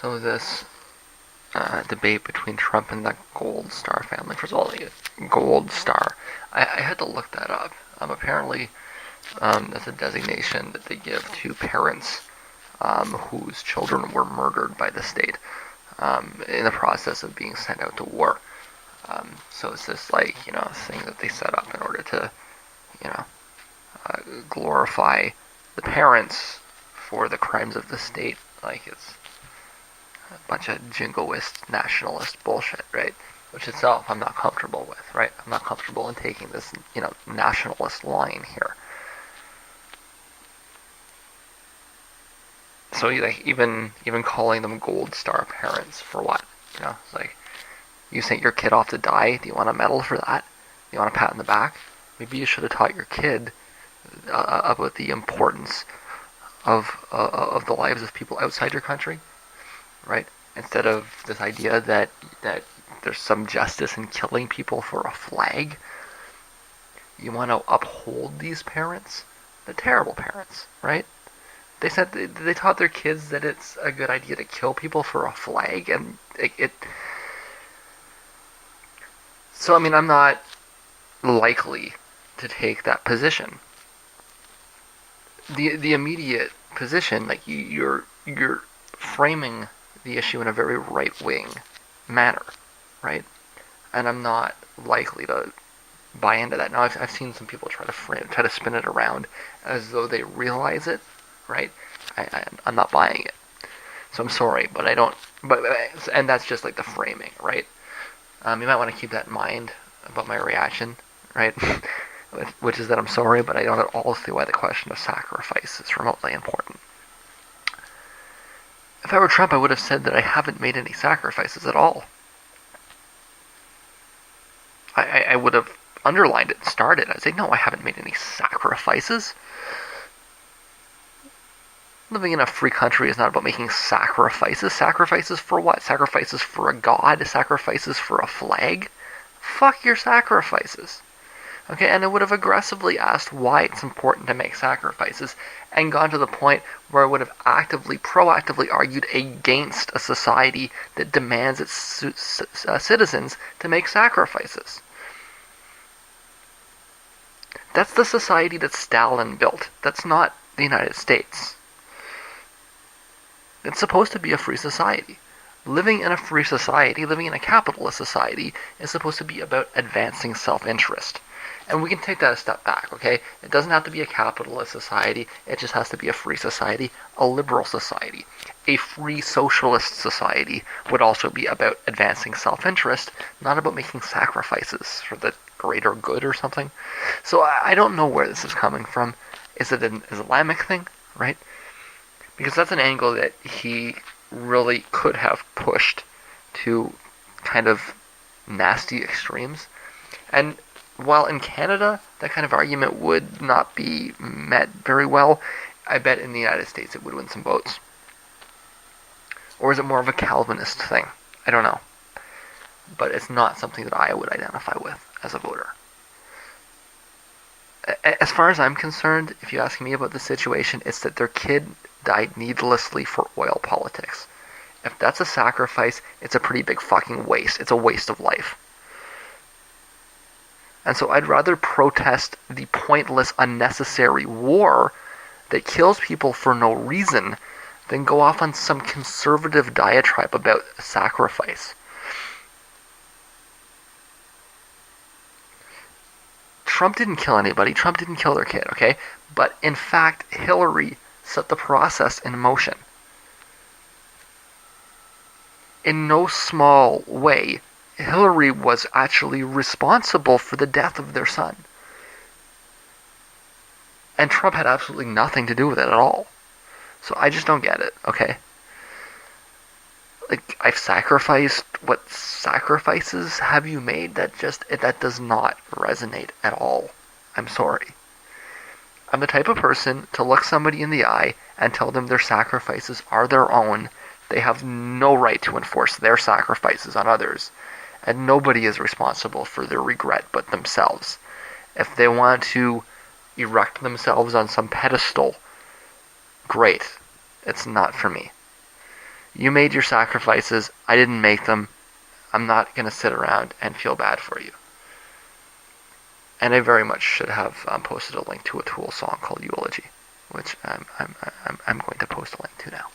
So this debate between Trump and the Gold Star family. First of all, the Gold Star. I had to look that up. Apparently, that's a designation that they give to parents whose children were murdered by the state in the process of being sent out to war. So it's this thing that they set up in order to you know glorify the parents for the crimes of the state. Like it's a bunch of jingoist nationalist bullshit, right? Which itself I'm not comfortable with, right? I'm not comfortable in taking this, nationalist line here. So like even calling them gold star parents for what? It's like you sent your kid off to die. Do you want a medal for that? Do you want a pat on the back? Maybe you should have taught your kid about the importance of the lives of people outside your country, right? Instead of this idea that there's some justice in killing people for a flag. You want to uphold these parents, the terrible parents, right? They taught their kids that it's a good idea to kill people for a flag, and it so I mean I'm not likely to take that position. The immediate position, like you're framing the issue in a very right wing manner, right? And I'm not likely to buy into that. Now I've seen some people try to spin it around as though they realize it, right? I'm not buying it. So I'm sorry, but I don't. And that's just like the framing, right? You might want to keep that in mind about my reaction, right? Which is that I'm sorry, but I don't at all see why the question of sacrifice is remotely important. If I were Trump, I would have said that I haven't made any sacrifices at all. I would have underlined it and started. I'd say, no, I haven't made any sacrifices. Living in a free country is not about making sacrifices. Sacrifices for what? Sacrifices for a god? Sacrifices for a flag? Fuck your sacrifices. Okay, and I would have aggressively asked why it's important to make sacrifices and gone to the point where I would have proactively argued against a society that demands its citizens to make sacrifices. That's the society that Stalin built. That's not the United States. It's supposed to be a free society. Living in a free society, living in a capitalist society, is supposed to be about advancing self-interest. And we can take that a step back, okay? It doesn't have to be a capitalist society. It just has to be a free society, a liberal society. A free socialist society would also be about advancing self-interest, not about making sacrifices for the greater good or something. So I don't know where this is coming from. Is it an Islamic thing, right? Because that's an angle that he really could have pushed to kind of nasty extremes. And while in Canada that kind of argument would not be met very well, I bet in the United States it would win some votes. Or is it more of a Calvinist thing? I don't know. But it's not something that I would identify with as a voter. As far as I'm concerned, if you ask me about the situation, it's that their kid died needlessly for oil politics. If that's a sacrifice, it's a pretty big fucking waste. It's a waste of life. And so I'd rather protest the pointless, unnecessary war that kills people for no reason than go off on some conservative diatribe about sacrifice. Trump didn't kill anybody. Trump didn't kill their kid, okay? But in fact, Hillary set the process in motion. In no small way, Hillary was actually responsible for the death of their son. And Trump had absolutely nothing to do with it at all. So I just don't get it, okay? Like, I've sacrificed. What sacrifices have you made? That does not resonate at all. I'm sorry. I'm the type of person to look somebody in the eye and tell them their sacrifices are their own. They have no right to enforce their sacrifices on others. And nobody is responsible for their regret but themselves. If they want to erect themselves on some pedestal, great. It's not for me. You made your sacrifices. I didn't make them. I'm not going to sit around and feel bad for you. And I very much should have posted a link to a Tool song called Eulogy, which I'm going to post a link to now.